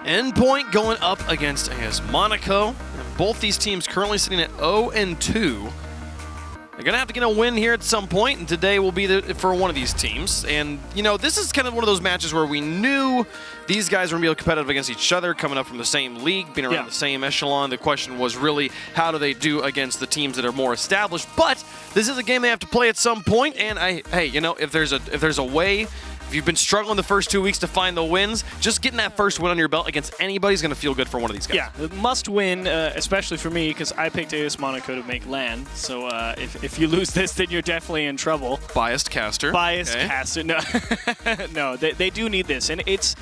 Endpoint going up against Monaco. And both these teams currently sitting at 0-2. They're going to have to get a win here at some point, and today will be for one of these teams. And, you know, this is kind of one of those matches where we knew these guys were going to be competitive against each other, coming up from the same league, being around the same echelon. The question was really, how do they do against the teams that are more established? But this is a game they have to play at some point, and hey, you know, if there's a way, if you've been struggling the first 2 weeks to find the wins, just getting that first win on your belt against anybody is going to feel good for one of these guys. Yeah, must win, especially for me, because I picked AS Monaco to make LAN. So if you lose this, then you're definitely in trouble. Biased caster. Biased caster. No, no, they do need this, and it's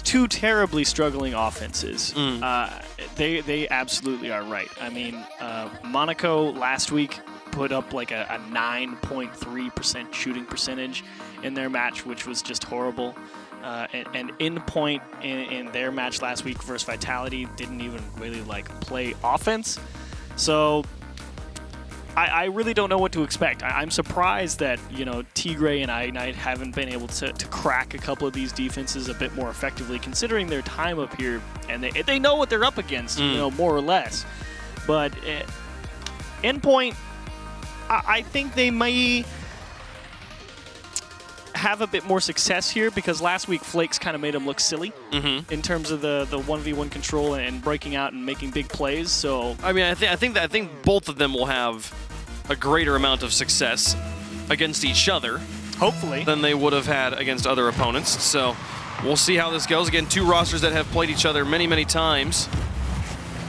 two terribly struggling offenses. They absolutely are right. I mean, Monaco last week put up like a 9.3% shooting percentage in their match, which was just horrible. And Endpoint in their match last week versus Vitality didn't even really play offense. So I really don't know what to expect. I'm surprised that, you know, Tigray and Ignite haven't been able to crack a couple of these defenses a bit more effectively, considering their time up here, and they know what they're up against, you know, more or less. But Endpoint, I think they may have a bit more success here, because last week Flakes kind of made them look silly in terms of the 1v1 control and breaking out and making big plays. So I mean, I think both of them will have a greater amount of success against each other, hopefully, than they would have had against other opponents. So we'll see how this goes. Again, two rosters that have played each other many, many times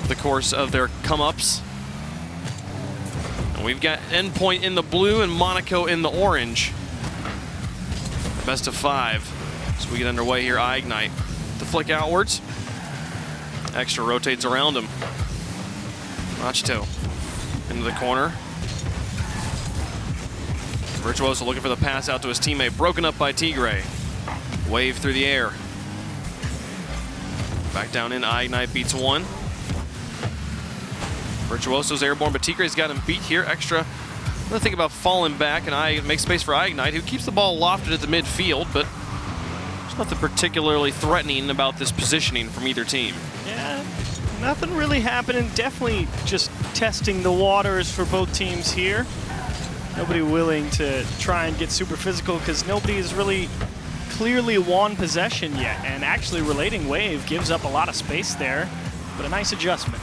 in the course of their come-ups. And we've got Endpoint in the blue and Monaco in the orange. Best of 5. So we get underway here. Ignite to flick outwards. Extra rotates around him. Machito into the corner. Virtuoso looking for the pass out to his teammate. Broken up by Tigray. Wave through the air. Back down in. Ignite beats one. Virtuoso's airborne, but Tigray's got him beat here. Extra. Another thing about falling back, and I make space for Ignite, who keeps the ball lofted at the midfield, but there's nothing particularly threatening about this positioning from either team. Yeah, nothing really happening. Definitely just testing the waters for both teams here. Nobody willing to try and get super physical, because nobody has really clearly won possession yet. And actually, Relating Wave gives up a lot of space there, but a nice adjustment.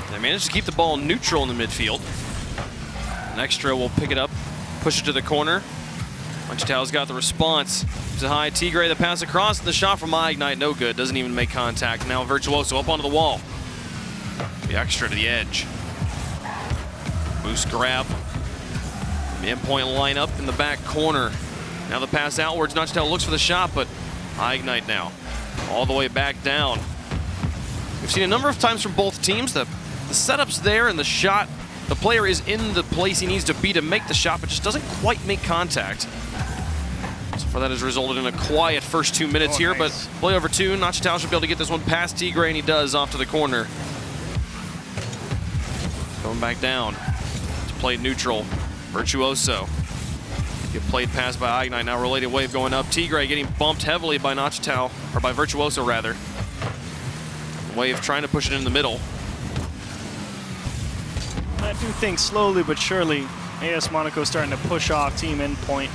They managed to keep the ball neutral in the midfield. Extra will pick it up, push it to the corner. Machito's got the response. It's a high Tigray, the pass across, and the shot from Ignite, no good. Doesn't even make contact. Now Virtuoso up onto the wall. The Extra to the edge. Boost grab. The Endpoint lineup in the back corner. Now the pass outwards. Machito looks for the shot, but Ignite now all the way back down. We've seen a number of times from both teams. The setup's there and the shot. The player is in the place he needs to be to make the shot, but just doesn't quite make contact. So far, that has resulted in a quiet first 2 minutes here, but play over 2. Machito should be able to get this one past Tigray, and he does, off to the corner. Going back down to play neutral. Virtuoso. Get played past by Ignite. Now Related Wave going up. Tigray getting bumped heavily by Machito, or by Virtuoso rather. Wave trying to push it in the middle. I do think slowly but surely AS Monaco starting to push off Team Endpoint.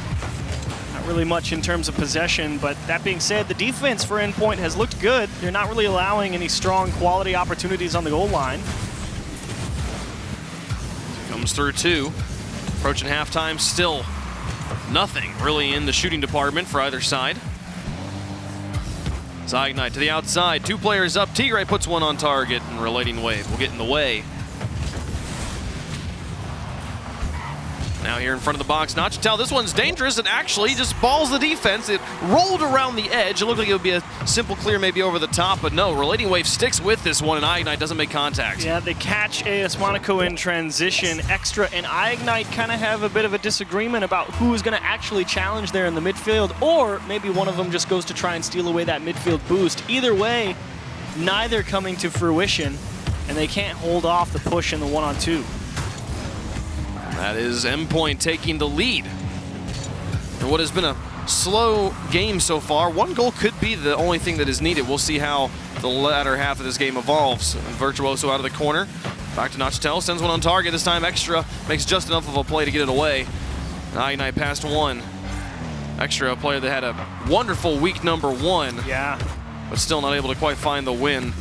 Not really much in terms of possession, but that being said, the defense for Endpoint has looked good. They're not really allowing any strong quality opportunities on the goal line. Comes through 2. Approaching halftime, still nothing really in the shooting department for either side. It's Ignite to the outside. 2 players up. Tigray puts one on target, and Relating Wave will get in the way. Now here in front of the box, Machito, this one's dangerous, and actually just balls the defense. It rolled around the edge. It looked like it would be a simple clear maybe over the top, but no, Relating Wave sticks with this one, and Ignite doesn't make contact. Yeah, they catch AS Monaco in transition. Extra and Ignite kind of have a bit of a disagreement about who is going to actually challenge there in the midfield, or maybe one of them just goes to try and steal away that midfield boost. Either way, neither coming to fruition, and they can't hold off the push in the 1-on-2. That is Endpoint taking the lead in what has been a slow game so far. One goal could be the only thing that is needed. We'll see how the latter half of this game evolves. And Virtuoso out of the corner. Back to Nachitel, sends one on target. This time Extra makes just enough of a play to get it away. Ignite past one. Extra, a player that had a wonderful week number 1. Yeah. But still not able to quite find the win.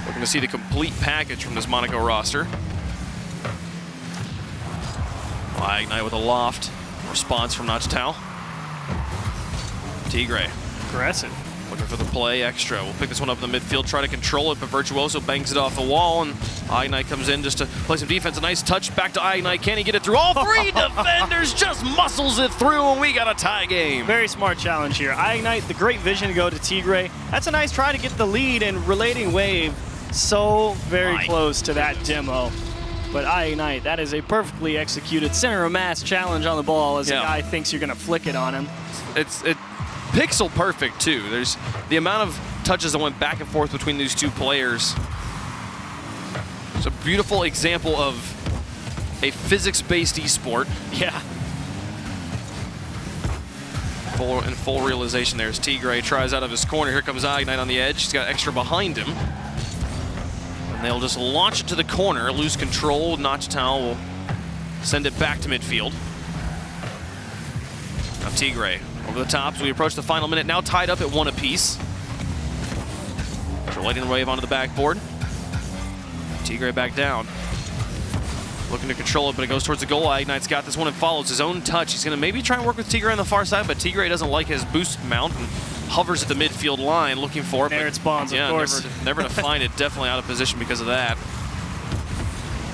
Looking to see the complete package from this Monaco roster. Ignite with a loft. Response from Nachitel. Tigre. Aggressive. Looking for the play. Extra will pick this one up in the midfield, try to control it, but Virtuoso bangs it off the wall, and Ignite comes in just to play some defense. A nice touch back to Ignite. Can he get it through? All 3 defenders just muscles it through, and we got a tie game. Very smart challenge here. Ignite, the great vision to go to Tigre. That's a nice try to get the lead, and Relating Wave so very close to that demo. But Ignite, that is a perfectly executed center of mass challenge on the ball as the guy thinks you're going to flick it on him. It's pixel perfect too. There's the amount of touches that went back and forth between these two players. It's a beautiful example of a physics-based esport. Yeah. In full realization there as Tigre tries out of his corner. Here comes Ignite on the edge. He's got Extra behind him. And they'll just launch it to the corner, lose control. Nachitel will send it back to midfield. Now Tigre over the top as we approach the final minute, now tied up at 1 apiece. Relating the Wave onto the backboard. Tigre back down. Looking to control it, but it goes towards the goal. Ignite's got this one and follows his own touch. He's going to maybe try and work with Tigre on the far side, but Tigre doesn't like his boost mount and hovers at the midfield line looking for it. There it spawns, of course. Never to find it. Definitely out of position because of that.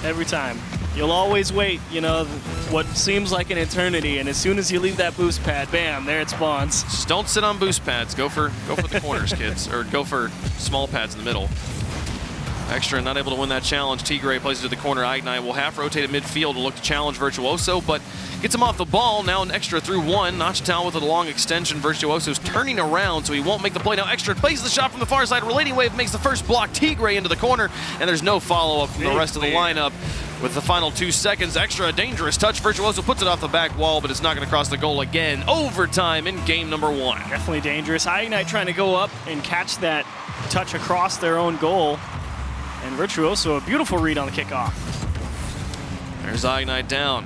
Every time. You'll always wait, you know, what seems like an eternity, and as soon as you leave that boost pad, bam, there it spawns. Just don't sit on boost pads. Go for the corners, kids, or go for small pads in the middle. Extra not able to win that challenge. Tigre plays it to the corner. Ignite will half rotate at midfield to look to challenge Virtuoso, but gets him off the ball. Now an Extra through 1. Nachitel with a long extension. Virtuoso's turning around, so he won't make the play. Now Extra plays the shot from the far side. Relating Wave makes the first block. Tigre into the corner, and there's no follow-up from the rest of the lineup. With the final 2 seconds, Extra, a dangerous touch. Virtuoso puts it off the back wall, but it's not going to cross the goal again. Overtime in game number 1. Definitely dangerous. Ignite trying to go up and catch that touch across their own goal. And Virtuoso, a beautiful read on the kickoff. There's Ignite down.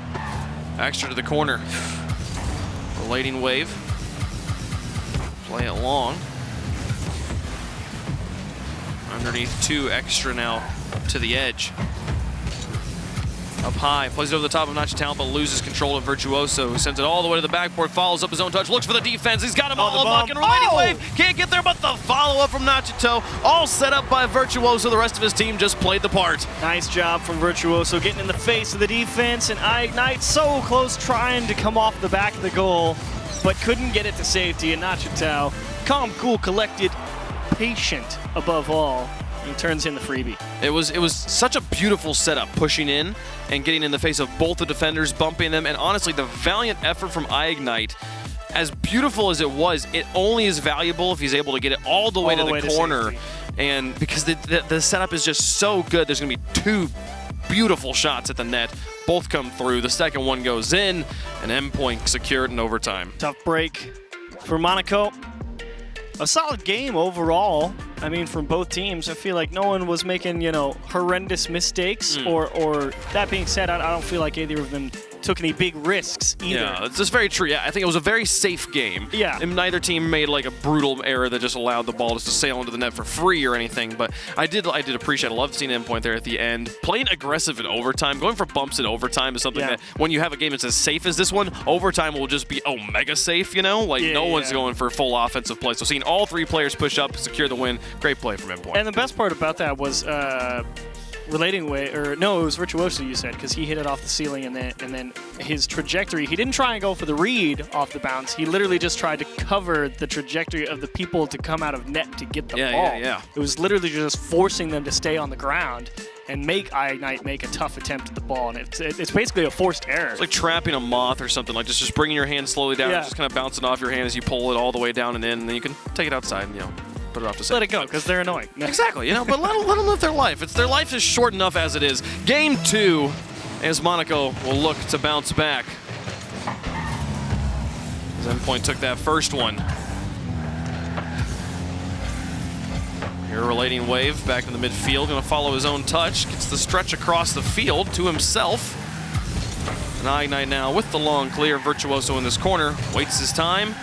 Extra to the corner. Relating Wave. Play it long. Underneath 2, Extra now to the edge. Up high, plays it over the top of Nachitel, but loses control of Virtuoso, who sends it all the way to the backboard, follows up his own touch, looks for the defense. He's got him all up, and Relating Wave can't get there, but the follow-up from Nachitel, all set up by Virtuoso. The rest of his team just played the part. Nice job from Virtuoso, getting in the face of the defense, and Ignite so close, trying to come off the back of the goal, but couldn't get it to safety. And Nachitel, calm, cool, collected, patient above all. He turns in the freebie. It was such a beautiful setup, pushing in and getting in the face of both the defenders, bumping them, and honestly, the valiant effort from Ignite, as beautiful as it was, it only is valuable if he's able to get it all the way to the corner. And because the setup is just so good, there's going to be 2 beautiful shots at the net. Both come through. The second one goes in, and Endpoint secured in overtime. Tough break for Monaco. A solid game overall. I mean, from both teams, I feel like no one was making, you know, horrendous mistakes. Or that being said, I don't feel like either of them took any big risks either. Yeah, it's just very true. Yeah, I think it was a very safe game. Yeah. And neither team made like a brutal error that just allowed the ball just to sail into the net for free or anything. But I did appreciate. I loved seeing Endpoint there at the end, playing aggressive in overtime. Going for bumps in overtime is something that when you have a game that's as safe as this one, overtime will just be mega safe. You know, like no one's going for full offensive play. So seeing all 3 players push up, secure the win, great play from Endpoint. And the best part about that was Relating Wave, or no, it was Virtuoso, you said, because he hit it off the ceiling, and then his trajectory, he didn't try and go for the read off the bounce. He literally just tried to cover the trajectory of the people to come out of net to get the ball. It was literally just forcing them to stay on the ground and make Ignite make a tough attempt at the ball, and it's basically a forced error. It's like trapping a moth or something, like just bringing your hand slowly down, just kind of bouncing off your hand as you pull it all the way down and in, and then you can take it outside and, put it off to let it go, because they're annoying. Exactly, but let them live their life. Their life is short enough as it is. Game 2, as Monaco will look to bounce back. Endpoint took that first one. Here, relating wave back in the midfield, going to follow his own touch. Gets the stretch across the field to himself. And Ignite now with the long clear. Virtuoso in this corner, waits his time.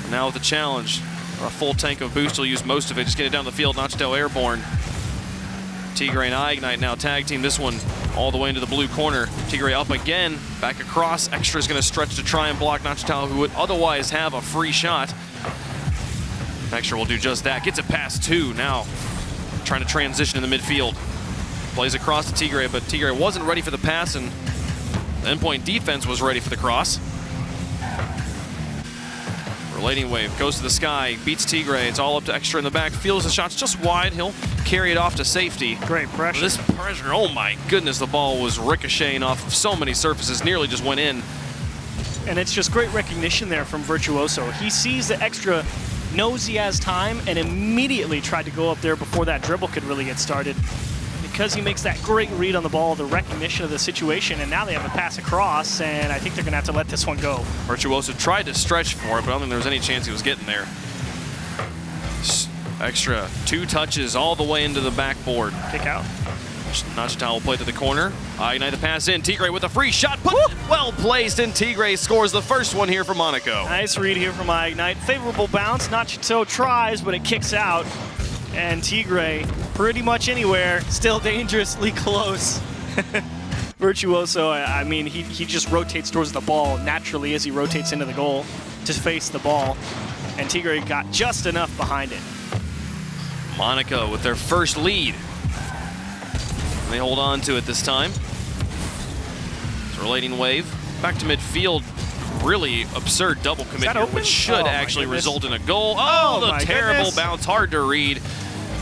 And now with the challenge. A full tank of boost, he'll use most of it. Just get it down the field, Nachtel airborne. Tigre and Ignite now tag team this one all the way into the blue corner. Tigre up again, back across. Extra is going to stretch to try and block Nachtel, who would otherwise have a free shot. Extra will do just that. Gets it past 2 now. Trying to transition in the midfield. Plays across to Tigre, but Tigre wasn't ready for the pass, and the Endpoint defense was ready for the cross. Relating wave goes to the sky, beats Tigre. It's all up to Extra in the back. Feels the shot's just wide. He'll carry it off to safety. Great pressure. This pressure, oh my goodness, the ball was ricocheting off of so many surfaces, nearly just went in. And it's just great recognition there from Virtuoso. He sees the Extra, knows he has time, and immediately tried to go up there before that dribble could really get started. Because he makes that great read on the ball, the recognition of the situation, and now they have a pass across, and I think they're going to have to let this one go. Virtuoso tried to stretch for it, but I don't think there was any chance he was getting there. Extra 2 touches all the way into the backboard. Kick out. Nachtel will play to the corner. Ignite the pass in. Tigre with a free shot. Well placed, and Tigre scores the first one here for Monaco. Nice read here from Ignite. Favorable bounce. Nachtel tries, but it kicks out. And Tigre, pretty much anywhere, still dangerously close. Virtuoso, I mean, he just rotates towards the ball naturally as he rotates into the goal to face the ball. And Tigre got just enough behind it. Monaco with their first lead. And they hold on to it this time. It's a relating wave. Back to midfield. Really absurd double commit here, which should actually result in a goal. Oh, the terrible bounce, hard to read.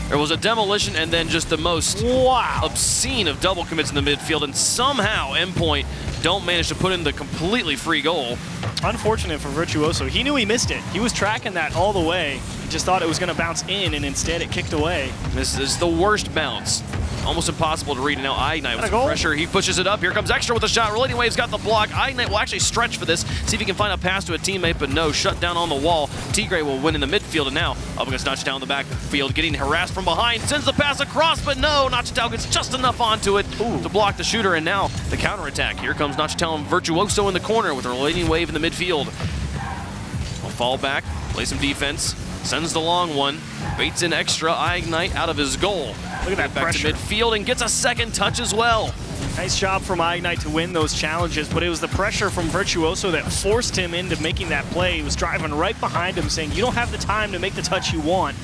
There was a demolition and then just the most obscene of double commits in the midfield, and somehow Endpoint don't manage to put in the completely free goal. Unfortunate for Virtuoso. He knew he missed it. He was tracking that all the way. He just thought it was going to bounce in, and instead it kicked away. This is the worst bounce. Almost impossible to read. And now Ignite with some pressure. He pushes it up. Here comes Extra with a shot. Relating Wave's got the block. Ignite will actually stretch for this. See if he can find a pass to a teammate, but no. Shut down on the wall. Tigre will win in the midfield, and now up against Nachtel in the backfield, getting harassed from behind. Sends the pass across, but no. Nachtel gets just enough onto it to block the shooter, and now the counterattack. Here comes Nachtel and Virtuoso in the corner with a Relating Wave in the midfield. Will fall back, play some defense. Sends the long one. Baits in Extra. Ignite out of his goal. Look at that back pressure. to midfield and gets a second touch as well. Nice job from Ignite to win those challenges, but it was the pressure from Virtuoso that forced him into making that play. He was driving right behind him saying, you don't have the time to make the touch you want.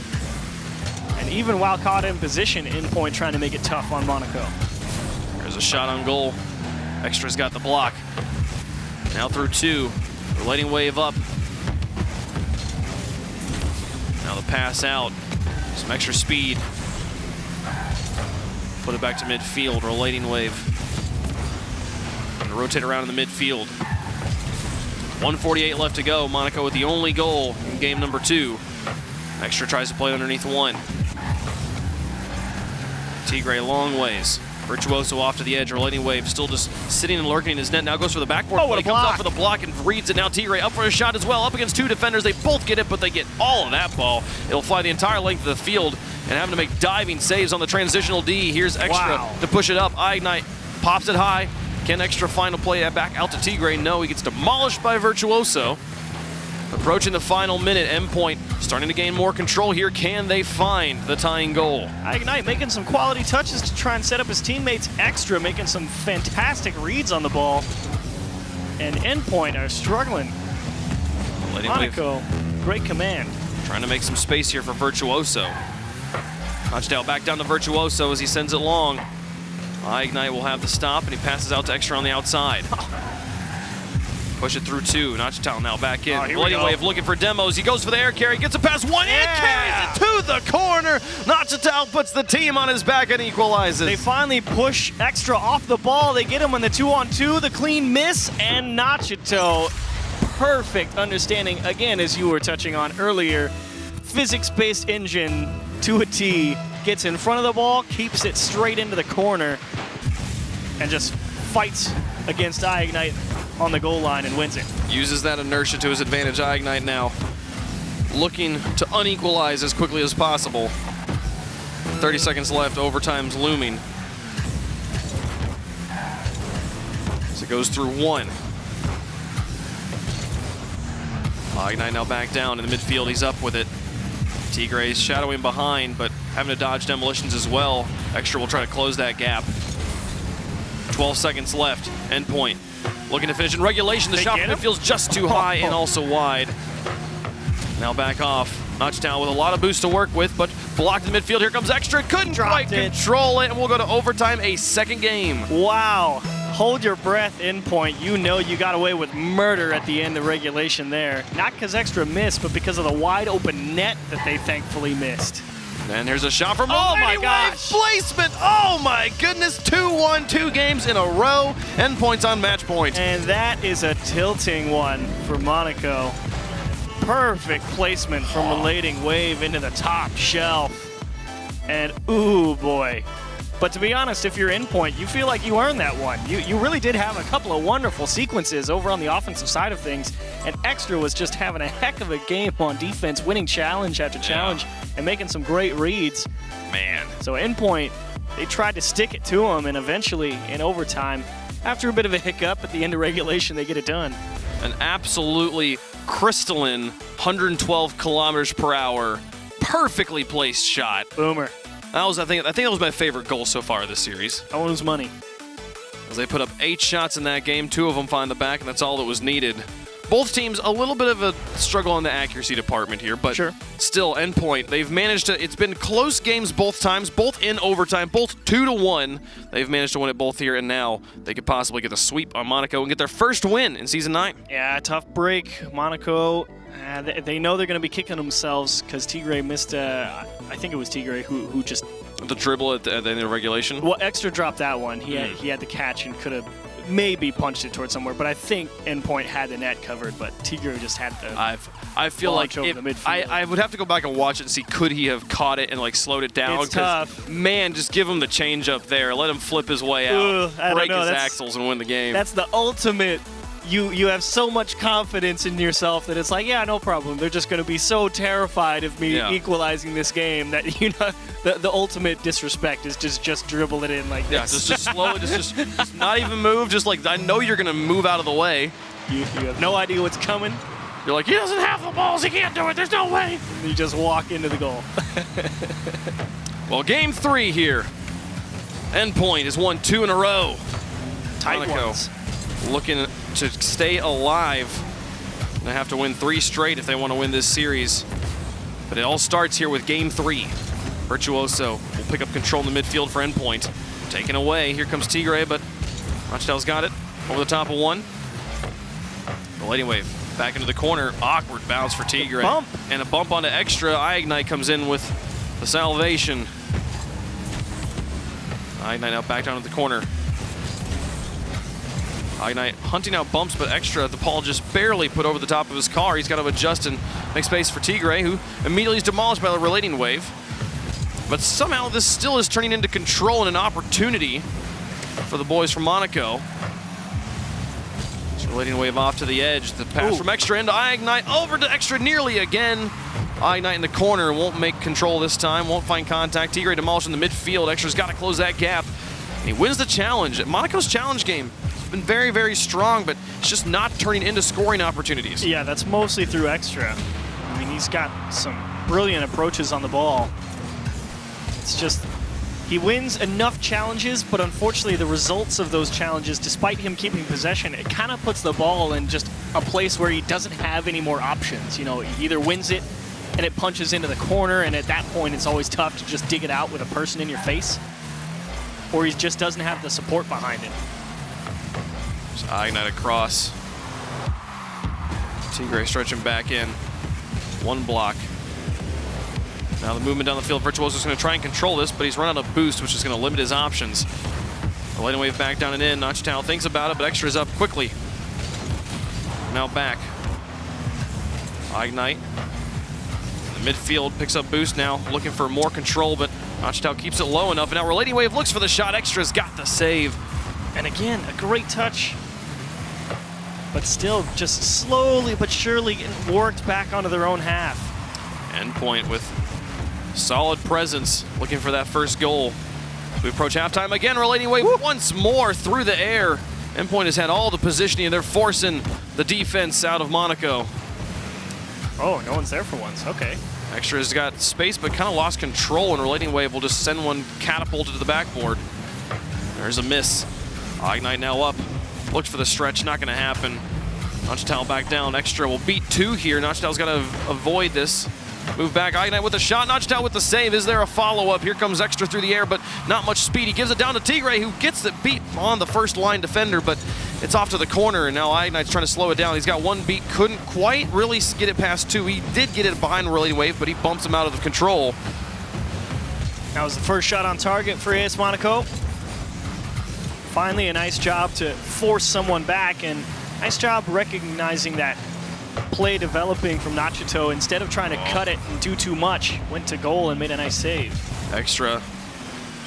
And even while caught in position, Endpoint trying to make it tough on Monaco. There's a shot on goal. Extra's got the block. Now through 2. Relating Wave up. Now the pass out. Some extra speed. Put it back to midfield. Relating Wave. Gonna rotate around in the midfield. 1:48 left to go. Monaco with the only goal in game number 2. Extra tries to play underneath 1. Tigre long ways. Virtuoso off to the edge. Relating Wave still just sitting and lurking in his net. Now goes for the backboard. Oh, He comes up for the block and reads it. Now Tigre up for a shot as well. Up against 2 defenders. They both get it, but they get all of that ball. It'll fly the entire length of the field and having to make diving saves on the transitional D. Here's Extra to push it up. Ignite pops it high. Can Extra final play that back out to Tigre? No, he gets demolished by Virtuoso. Approaching the final minute, Endpoint starting to gain more control here. Can they find the tying goal? Ignite making some quality touches to try and set up his teammates. Extra making some fantastic reads on the ball. And Endpoint are struggling. Monaco, great command. Trying to make some space here for Virtuoso. Nachtel back down to Virtuoso as he sends it long. Ignite will have the stop, and he passes out to Extra on the outside. Push it through 2. Nachtel now back in. Relating Wave looking for demos. He goes for the air carry, gets a pass. One in, carries it to the corner. Nachtel puts the team on his back and equalizes. They finally push Extra off the ball. They get him on the 2-on-2, the clean miss, and Nachtel. Perfect understanding, again, as you were touching on earlier. Physics-based engine to a T. Gets in front of the ball, keeps it straight into the corner, and just fights against Ignite on the goal line and wins it. Uses that inertia to his advantage. Ignite now looking to unequalize as quickly as possible. 30 seconds left. Overtime's looming. So it goes through one. Ignite now back down in the midfield. He's up with it. Tigre's shadowing behind, but having to dodge demolitions as well. Extra will try to close that gap. 12 seconds left. Endpoint looking to finish in regulation. The shot from midfield's just too high and also wide. Now back off. Notchdown with a lot of boost to work with, but blocked in the midfield. Here comes Extra. Couldn't quite control it, and we'll go to overtime, a second game. Wow. Hold your breath, Endpoint. You know you got away with murder at the end of regulation there. Not because Extra missed, but because of the wide open net that they thankfully missed. And here's a shot from oh my gosh. Placement. Oh my goodness. 2-1, 2 games in a row. Endpoint's on match point. And that is a tilting one for Monaco. Perfect placement from Relating Wave into the top shelf. And ooh boy. But to be honest, if you're Endpoint, you feel like you earned that one. You really did have a couple of wonderful sequences over on the offensive side of things, and Extra was just having a heck of a game on defense, winning challenge after challenge, and making some great reads. Man. So Endpoint, they tried to stick it to him, and eventually, in overtime, after a bit of a hiccup at the end of regulation, they get it done. An absolutely crystalline 112 kilometers per hour, perfectly placed shot. Boomer. That was, I think that was my favorite goal so far this series. That one was money. As they put up 8 shots in that game, 2 of them find the back, and that's all that was needed. Both teams a little bit of a struggle in the accuracy department here, but still, Endpoint, they've managed to, it's been close games both times, both in overtime, both 2-1. They've managed to win it both here, and now they could possibly get a sweep on Monaco and get their first win in Season 9. Yeah, tough break. Monaco, they know they're going to be kicking themselves because Tigre missed, I think it was Tigre who just... The dribble at the end of regulation? Well, Extra dropped that one. He had the catch and could have maybe punched it towards somewhere, but I think Endpoint had the net covered, but Tigre just had the I feel like if I would have to go back and watch it and see could he have caught it and like slowed it down. It's tough. Man, just give him the change up there. Let him flip his way out, break his axles and win the game. That's the ultimate. You have so much confidence in yourself that it's like, yeah, no problem. They're just going to be so terrified of me equalizing this game that, you know, the ultimate disrespect is just dribble it in like this. Yeah, just slow it, just not even move. Just like, I know you're going to move out of the way. You have no idea what's coming. You're like, he doesn't have the balls. He can't do it. There's no way. And you just walk into the goal. Well, game 3 here. Endpoint has won 2 in a row. Tight ones. Looking to stay alive. They have to win 3 straight if they want to win this series. But it all starts here with game 3. Virtuoso will pick up control in the midfield for Endpoint. Taken away. Here comes Tigre, but Notchdown's got it. Over the top of one. The Lighting Wave back into the corner. Awkward bounce for Tigre. Bump. And a bump onto Extra. Ignite comes in with the salvation. Ignite now back down to the corner. Ignite hunting out bumps, but Extra, the ball just barely put over the top of his car. He's got to adjust and make space for Tigre, who immediately is demolished by the Relating Wave. But somehow this still is turning into control and an opportunity for the boys from Monaco. It's Relating Wave off to the edge. The pass from Extra into Ignite, over to Extra nearly again. Ignite in the corner, won't make control this time, won't find contact. Tigre demolished in the midfield. Extra's got to close that gap. And he wins the challenge. Monaco's challenge game been very, very strong, but it's just not turning into scoring opportunities. Yeah, that's mostly through Extra. I mean, he's got some brilliant approaches on the ball. It's just, he wins enough challenges, but unfortunately the results of those challenges, despite him keeping possession, it kind of puts the ball in just a place where he doesn't have any more options. You know, he either wins it and it punches into the corner, and at that point it's always tough to just dig it out with a person in your face, or he just doesn't have the support behind it. Ignite across. Tigre stretching back in. One block. Now the movement down the field. Virtuoso's going to try and control this, but he's run out of boost, which is going to limit his options. The Lighting Wave back down and in. Notchdown thinks about it, but Extra is up quickly. Now back. Ignite. The midfield picks up boost now, looking for more control, but Notchdown keeps it low enough. And now Relating Wave looks for the shot. Extra's got the save. And again, a great touch. but still just slowly but surely getting worked back onto their own half. Endpoint with solid presence, looking for that first goal. We approach halftime again, Relating Wave once more through the air. Endpoint has had all the positioning, and they're forcing the defense out of Monaco. Oh, no one's there for once. Okay. Extra's got space, but kind of lost control, and Relating Wave will just send one catapulted to the backboard. There's a miss. Ignite now up. Looks for the stretch, not going to happen. Nachtal back down. Extra will beat 2 here. Nachtal's got to avoid this. Move back, Ignite with the shot, Nachtal with the save. Is there a follow-up? Here comes Extra through the air, but not much speed. He gives it down to Tigre, who gets it beat on the first line defender, but it's off to the corner, and now Ignite's trying to slow it down. He's got one beat, couldn't quite really get it past 2. He did get it behind Relating Wave, but he bumps him out of control. That was the first shot on target for AS Monaco. Finally, a nice job to force someone back, and nice job recognizing that play developing from Nachito. Instead of trying to cut it and do too much, went to goal and made a nice save. Extra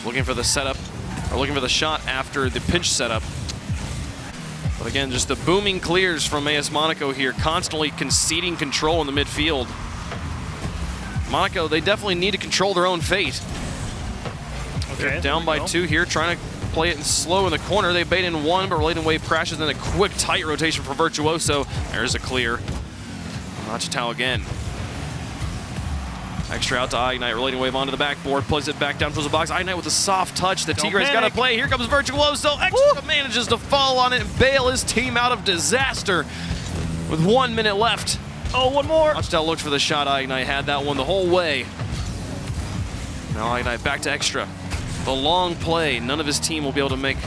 looking for the setup, or looking for the shot after the pinch setup. But again, just the booming clears from AS Monaco here, constantly conceding control in the midfield. Monaco, they definitely need to control their own fate. Okay, they're down by 2 here, trying to play it in slow in the corner. They bait in 1, but Relating Wave crashes, then a quick, tight rotation for Virtuoso. There's a clear. Nachtal again. Extra out to Ignite. Relating Wave onto the backboard, plays it back down towards the box. Ignite with a soft touch. The Tigre's got to play. Here comes Virtuoso. Extra manages to fall on it and bail his team out of disaster with 1 minute left. Oh, one more. Nachtal looked for the shot. Ignite had that one the whole way. Now Ignite back to Extra. The long play, none of his team will be able to make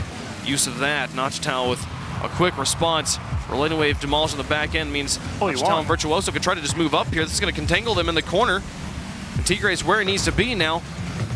use of that. Nachtal with a quick response. Relating Wave demolished on the back end means Nachtal and Virtuoso could try to just move up here. This is going to contangle them in the corner. And Tigre is where he needs to be now.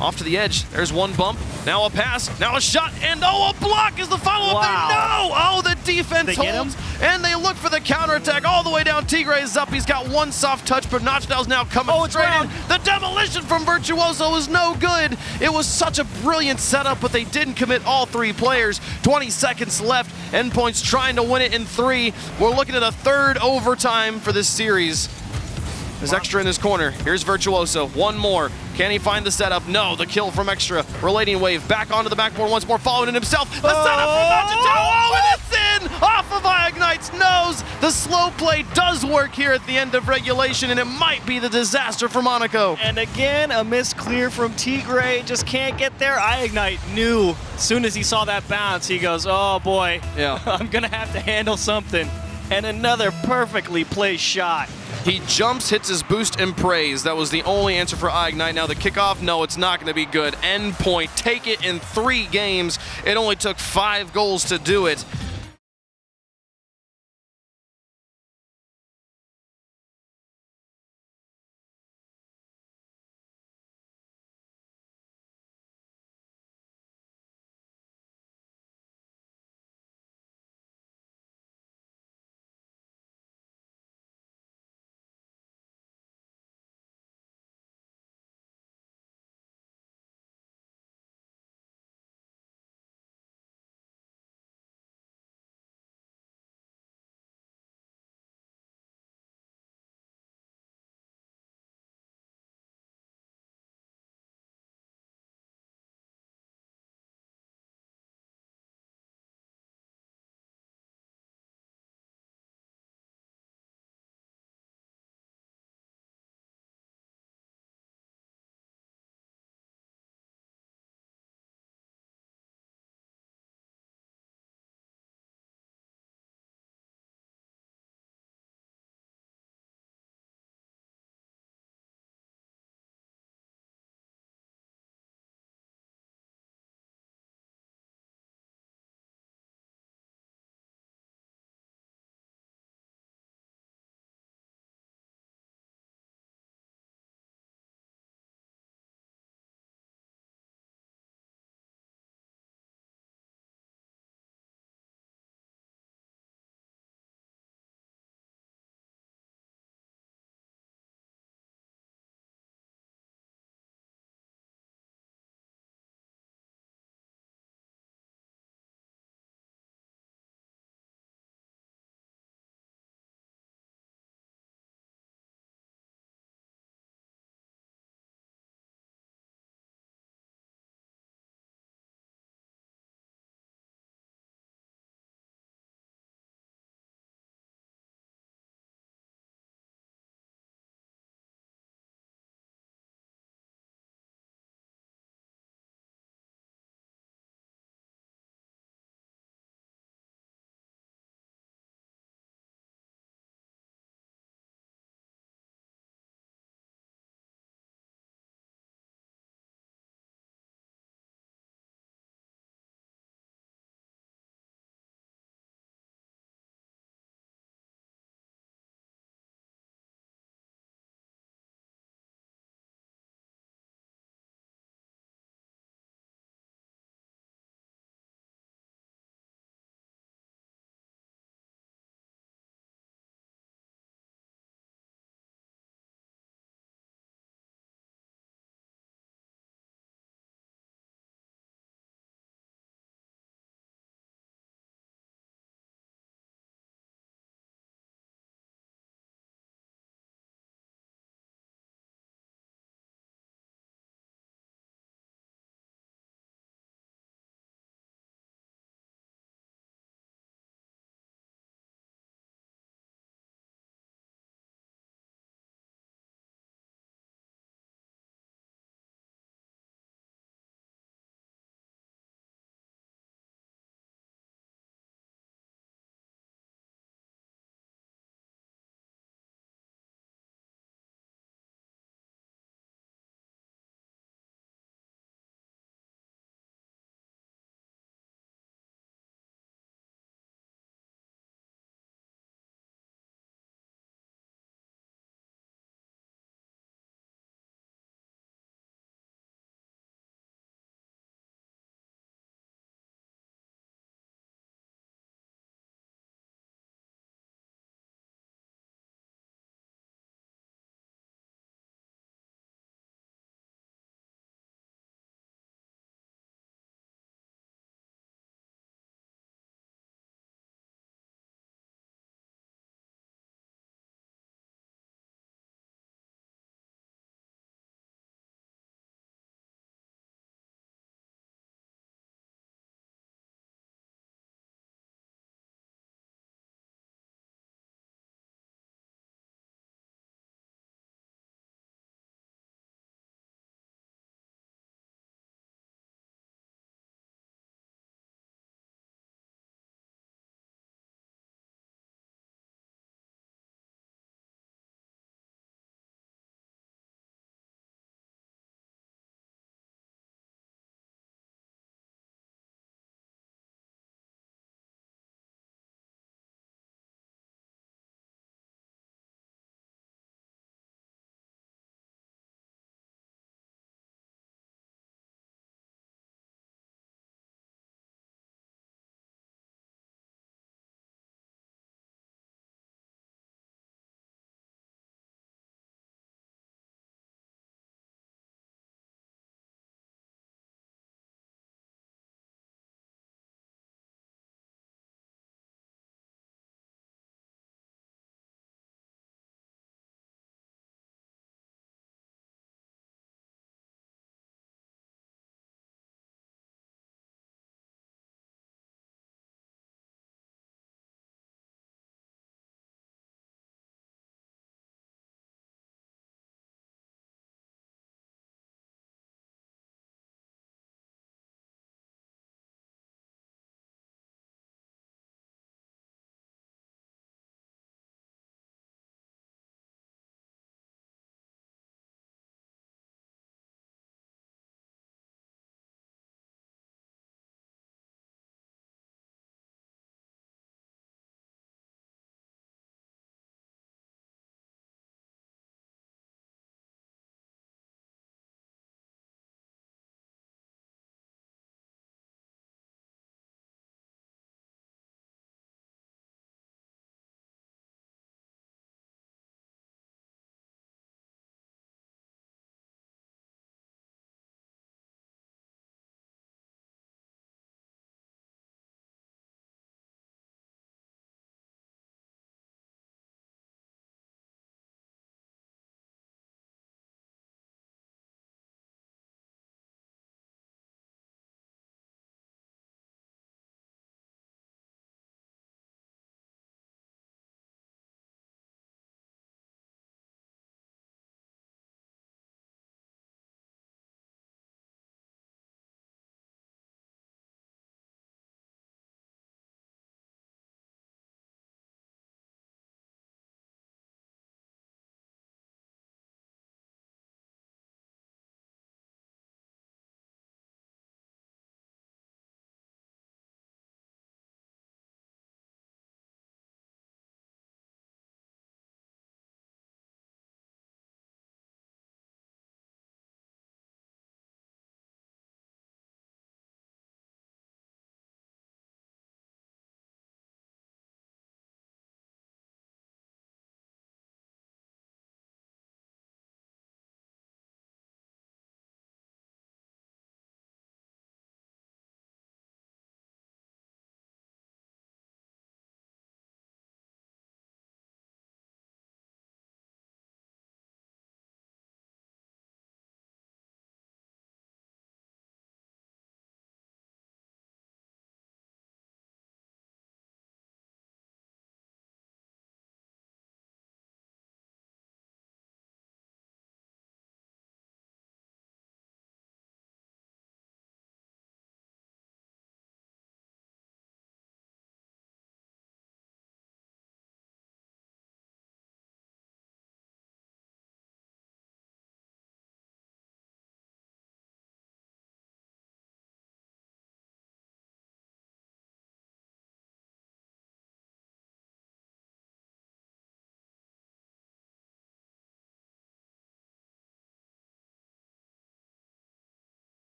Off to the edge. There's one bump. Now a pass. Now a shot. And a block is the follow-up there. No! Oh, the defense holds. And they look for the counterattack all the way down. Tigre is up. He's got one soft touch, but Nachtal's now coming straight in. The demolition from Virtuoso is no good. It was such a brilliant setup, but they didn't commit all 3 players. 20 seconds left. Endpoint's trying to win it in 3. We're looking at a 3rd overtime for this series. There's Extra in this corner. Here's Virtuoso. One more. Can he find the setup? No. The kill from Extra. Relating Wave back onto the backboard once more, following it himself. The setup from Nachito. Oh, and it's in! Off of Ignite's nose. The slow play does work here at the end of regulation, and it might be the disaster for Monaco. And again, a missed clear from Tigre. Just can't get there. Ignite knew as soon as he saw that bounce, he goes, oh boy, yeah, I'm going to have to handle something. And another perfectly placed shot. He jumps, hits his boost, and prays. That was the only answer for Ignite. Now the kickoff, no, it's not going to be good. Endpoint, take it in 3 games. It only took 5 goals to do it.